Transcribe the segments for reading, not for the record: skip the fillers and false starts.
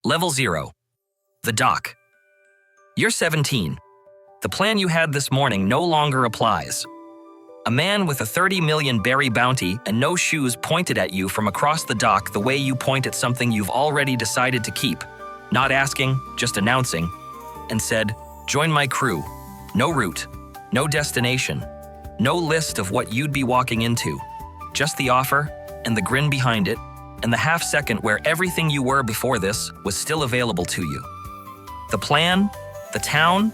Level 0. The Dock. You're 17. The plan you had this morning no longer applies. A man with a 30 million berry bounty and no shoes pointed at you from across the dock the way you point at something you've already decided to keep, not asking, just announcing, and said, "Join my crew." No route, no destination, no list of what you'd be walking into. Just the offer, and the grin behind it, and the half second where everything you were before this was still available to you. The plan, the town,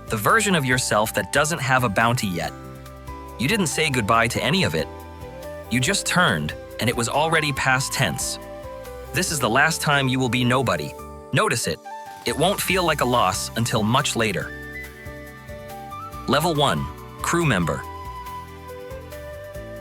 the version of yourself that doesn't have a bounty yet. You didn't say goodbye to any of it. You just turned, and it was already past tense. This is the last time you will be nobody. Notice it. It won't feel like a loss until much later. Level 1. Crew member.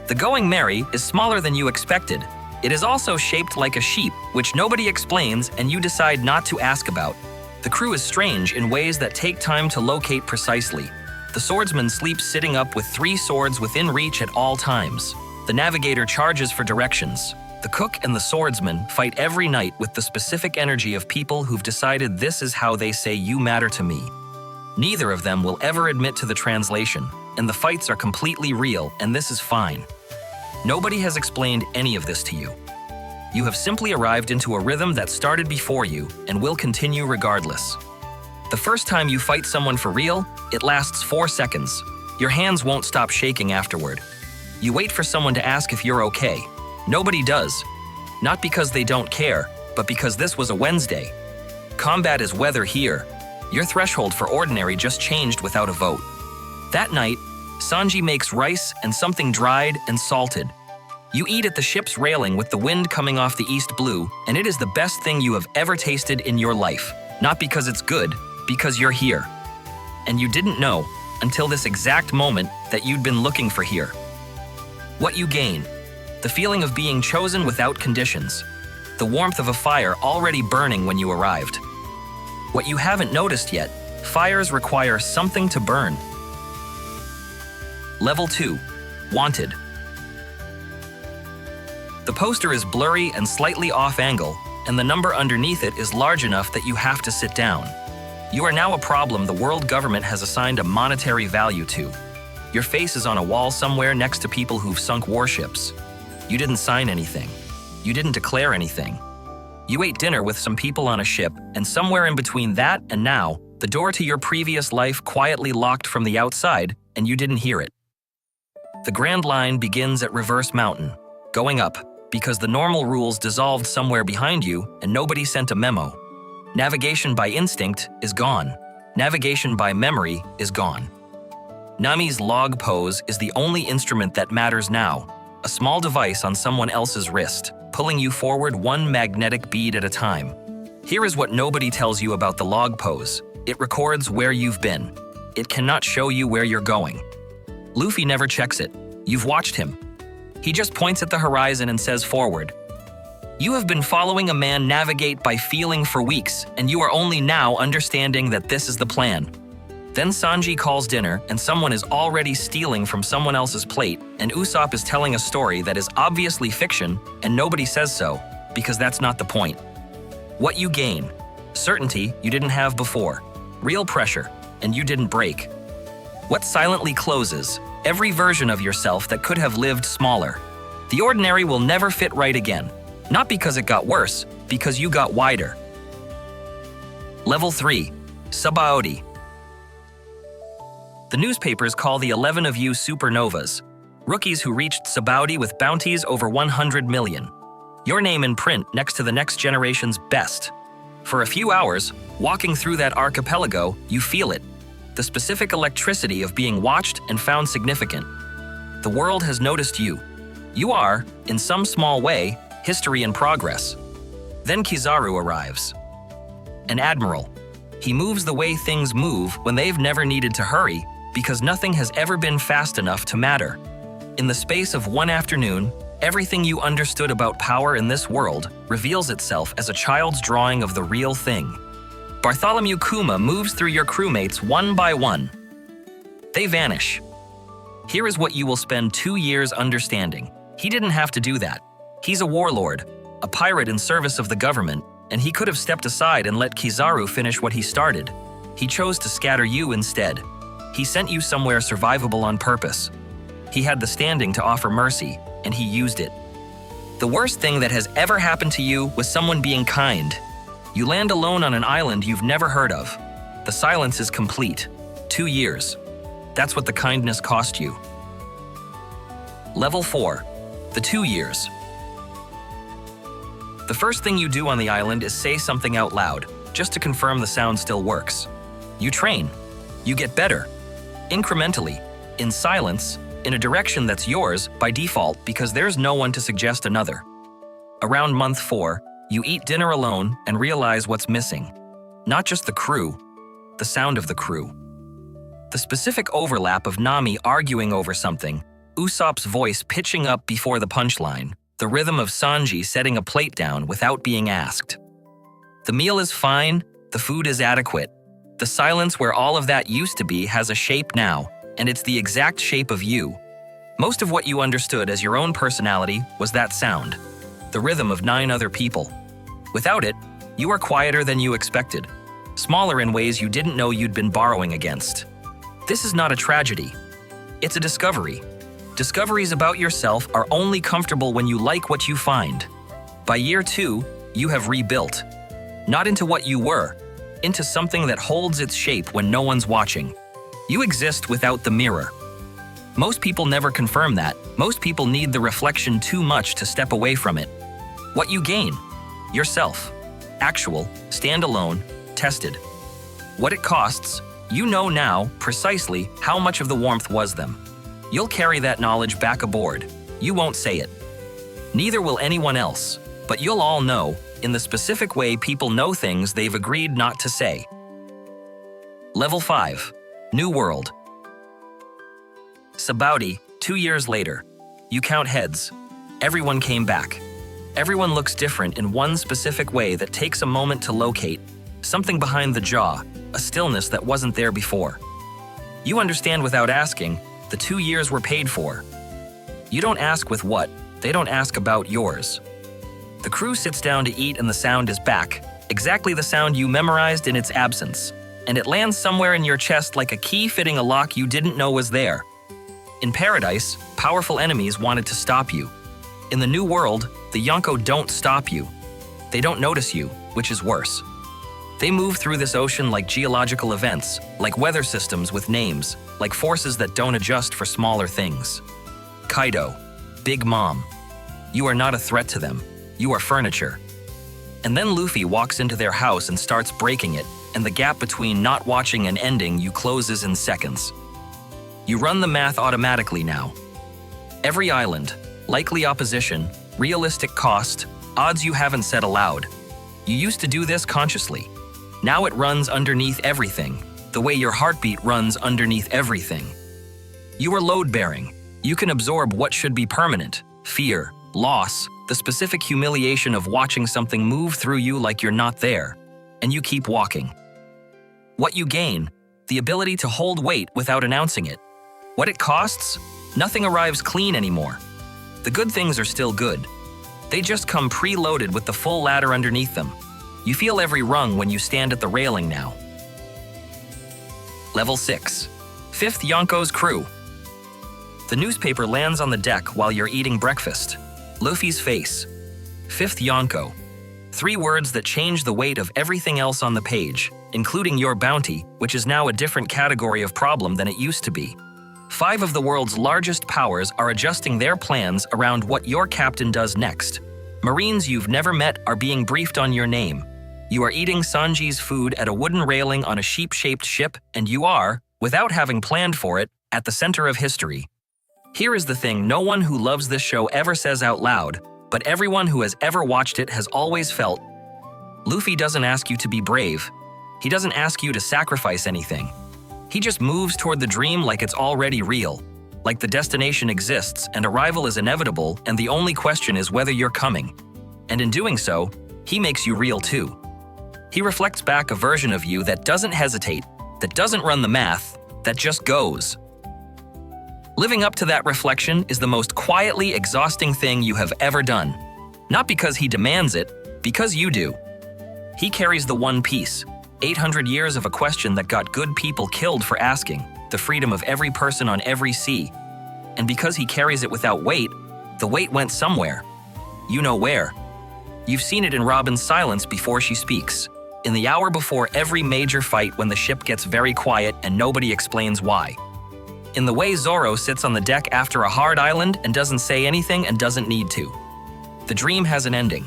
The Going Merry is smaller than you expected. It is also shaped like a sheep, which nobody explains and you decide not to ask about. The crew is strange in ways that take time to locate precisely. The swordsman sleeps sitting up with 3 swords within reach at all times. The navigator charges for directions. The cook and the swordsman fight every night with the specific energy of people who've decided this is how they say you matter to me. Neither of them will ever admit to the translation, and the fights are completely real, and this is fine. Nobody has explained any of this to you. You have simply arrived into a rhythm that started before you and will continue regardless. The first time you fight someone for real, it lasts 4 seconds. Your hands won't stop shaking afterward. You wait for someone to ask if you're okay. Nobody does. Not because they don't care, but because this was a Wednesday. Combat is weather here. Your threshold for ordinary just changed without a vote. That night, Sanji makes rice and something dried and salted. You eat at the ship's railing with the wind coming off the east blue, and it is the best thing you have ever tasted in your life. Not because it's good, because you're here. And you didn't know, until this exact moment, that you'd been looking for here. What you gain: the feeling of being chosen without conditions. The warmth of a fire already burning when you arrived. What you haven't noticed yet: fires require something to burn. Level 2. Wanted. The poster is blurry and slightly off-angle, and the number underneath it is large enough that you have to sit down. You are now a problem the world government has assigned a monetary value to. Your face is on a wall somewhere next to people who've sunk warships. You didn't sign anything. You didn't declare anything. You ate dinner with some people on a ship, and somewhere in between that and now, the door to your previous life quietly locked from the outside, and you didn't hear it. The Grand Line begins at Reverse Mountain, going up, because the normal rules dissolved somewhere behind you and nobody sent a memo. Navigation by instinct is gone. Navigation by memory is gone. Nami's log pose is the only instrument that matters now, a small device on someone else's wrist, pulling you forward one magnetic bead at a time. Here is what nobody tells you about the log pose. It records where you've been. It cannot show you where you're going. Luffy never checks it. You've watched him. He just points at the horizon and says forward. You have been following a man navigate by feeling for weeks, and you are only now understanding that this is the plan. Then Sanji calls dinner, and someone is already stealing from someone else's plate, and Usopp is telling a story that is obviously fiction, and nobody says so, because that's not the point. What you gain: certainty you didn't have before, real pressure, and you didn't break. What silently closes: every version of yourself that could have lived smaller. The ordinary will never fit right again, not because it got worse, because you got wider. Level 3. Sabaody. The newspapers call the 11 of you supernovas, rookies who reached Sabaody with bounties over 100 million. Your name in print next to the next generation's best. For a few hours, walking through that archipelago, you feel it. The specific electricity of being watched and found significant. The world has noticed you. You are, in some small way, history in progress. Then Kizaru arrives. An admiral. He moves the way things move when they've never needed to hurry, because nothing has ever been fast enough to matter. In the space of one afternoon, everything you understood about power in this world reveals itself as a child's drawing of the real thing. Bartholomew Kuma moves through your crewmates one by one. They vanish. Here is what you will spend 2 years understanding. He didn't have to do that. He's a warlord, a pirate in service of the government, and he could have stepped aside and let Kizaru finish what he started. He chose to scatter you instead. He sent you somewhere survivable on purpose. He had the standing to offer mercy, and he used it. The worst thing that has ever happened to you was someone being kind. You land alone on an island you've never heard of. The silence is complete. 2 years. That's what the kindness cost you. Level 4. The 2 years. The first thing you do on the island is say something out loud, just to confirm the sound still works. You train. You get better. Incrementally, in silence, in a direction that's yours by default because there's no one to suggest another. Around month 4, you eat dinner alone and realize what's missing. Not just the crew, the sound of the crew. The specific overlap of Nami arguing over something, Usopp's voice pitching up before the punchline, the rhythm of Sanji setting a plate down without being asked. The meal is fine, the food is adequate. The silence where all of that used to be has a shape now, and it's the exact shape of you. Most of what you understood as your own personality was that sound, the rhythm of 9 other people. Without it, you are quieter than you expected, smaller in ways you didn't know you'd been borrowing against. This is not a tragedy. It's a discovery. Discoveries about yourself are only comfortable when you like what you find. By year 2, you have rebuilt. Not into what you were, into something that holds its shape when no one's watching. You exist without the mirror. Most people never confirm that. Most people need the reflection too much to step away from it. What you gain? Yourself. Actual, standalone, tested. What it costs, you know now precisely how much of the warmth was them. You'll carry that knowledge back aboard. You won't say it. Neither will anyone else, but you'll all know, in the specific way people know things they've agreed not to say. Level 5. New World. Sabaody, 2 years later. You count heads. Everyone came back. Everyone looks different in one specific way that takes a moment to locate. Something behind the jaw, a stillness that wasn't there before. You understand without asking, the 2 years were paid for. You don't ask with what, they don't ask about yours. The crew sits down to eat and the sound is back, exactly the sound you memorized in its absence, and it lands somewhere in your chest like a key fitting a lock you didn't know was there. In paradise, powerful enemies wanted to stop you. In the new world, the Yonko don't stop you. They don't notice you, which is worse. They move through this ocean like geological events, like weather systems with names, like forces that don't adjust for smaller things. Kaido, Big Mom. You are not a threat to them. You are furniture. And then Luffy walks into their house and starts breaking it, and the gap between not watching and ending you closes in seconds. You run the math automatically now. Every island, likely opposition, realistic cost, odds you haven't said aloud. You used to do this consciously. Now it runs underneath everything, the way your heartbeat runs underneath everything. You are load-bearing. You can absorb what should be permanent, fear, loss, the specific humiliation of watching something move through you like you're not there, and you keep walking. What you gain? The ability to hold weight without announcing it. What it costs? Nothing arrives clean anymore. The good things are still good. They just come preloaded with the full ladder underneath them. You feel every rung when you stand at the railing now. Level 6. Fifth Yonko's crew. The newspaper lands on the deck while you're eating breakfast. Luffy's face. Fifth Yonko. 3 words that change the weight of everything else on the page, including your bounty, which is now a different category of problem than it used to be. 5 of the world's largest powers are adjusting their plans around what your captain does next. Marines you've never met are being briefed on your name. You are eating Sanji's food at a wooden railing on a sheep-shaped ship, and you are, without having planned for it, at the center of history. Here is the thing no one who loves this show ever says out loud, but everyone who has ever watched it has always felt. Luffy doesn't ask you to be brave. He doesn't ask you to sacrifice anything. He just moves toward the dream like it's already real, like the destination exists and arrival is inevitable and the only question is whether you're coming. And in doing so, he makes you real too. He reflects back a version of you that doesn't hesitate, that doesn't run the math, that just goes. Living up to that reflection is the most quietly exhausting thing you have ever done. Not because he demands it, because you do. He carries the One Piece, 800 years of a question that got good people killed for asking, the freedom of every person on every sea. And because he carries it without weight, the weight went somewhere. You know where. You've seen it in Robin's silence before she speaks, in the hour before every major fight when the ship gets very quiet and nobody explains why. In the way Zoro sits on the deck after a hard island and doesn't say anything and doesn't need to. The dream has an ending.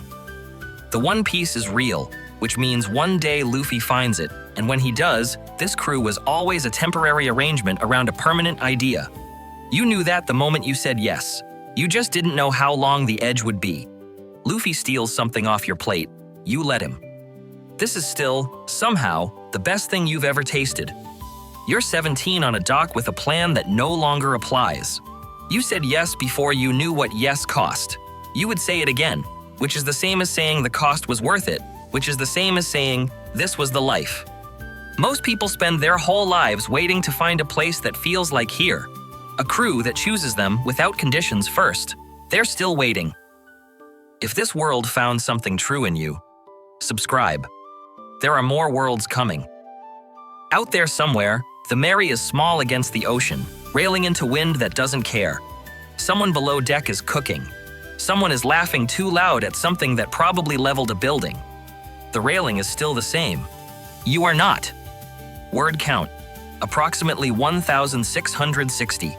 The One Piece is real, which means one day Luffy finds it, and when he does, this crew was always a temporary arrangement around a permanent idea. You knew that the moment you said yes. You just didn't know how long the edge would be. Luffy steals something off your plate. You let him. This is still, somehow, the best thing you've ever tasted. You're 17 on a dock with a plan that no longer applies. You said yes before you knew what yes cost. You would say it again, which is the same as saying the cost was worth it, which is the same as saying this was the life. Most people spend their whole lives waiting to find a place that feels like here. A crew that chooses them without conditions first. They're still waiting. If this world found something true in you, subscribe. There are more worlds coming. Out there somewhere, the Mary is small against the ocean, railing into wind that doesn't care. Someone below deck is cooking. Someone is laughing too loud at something that probably leveled a building. The railing is still the same. You are not. Word count, approximately 1,660.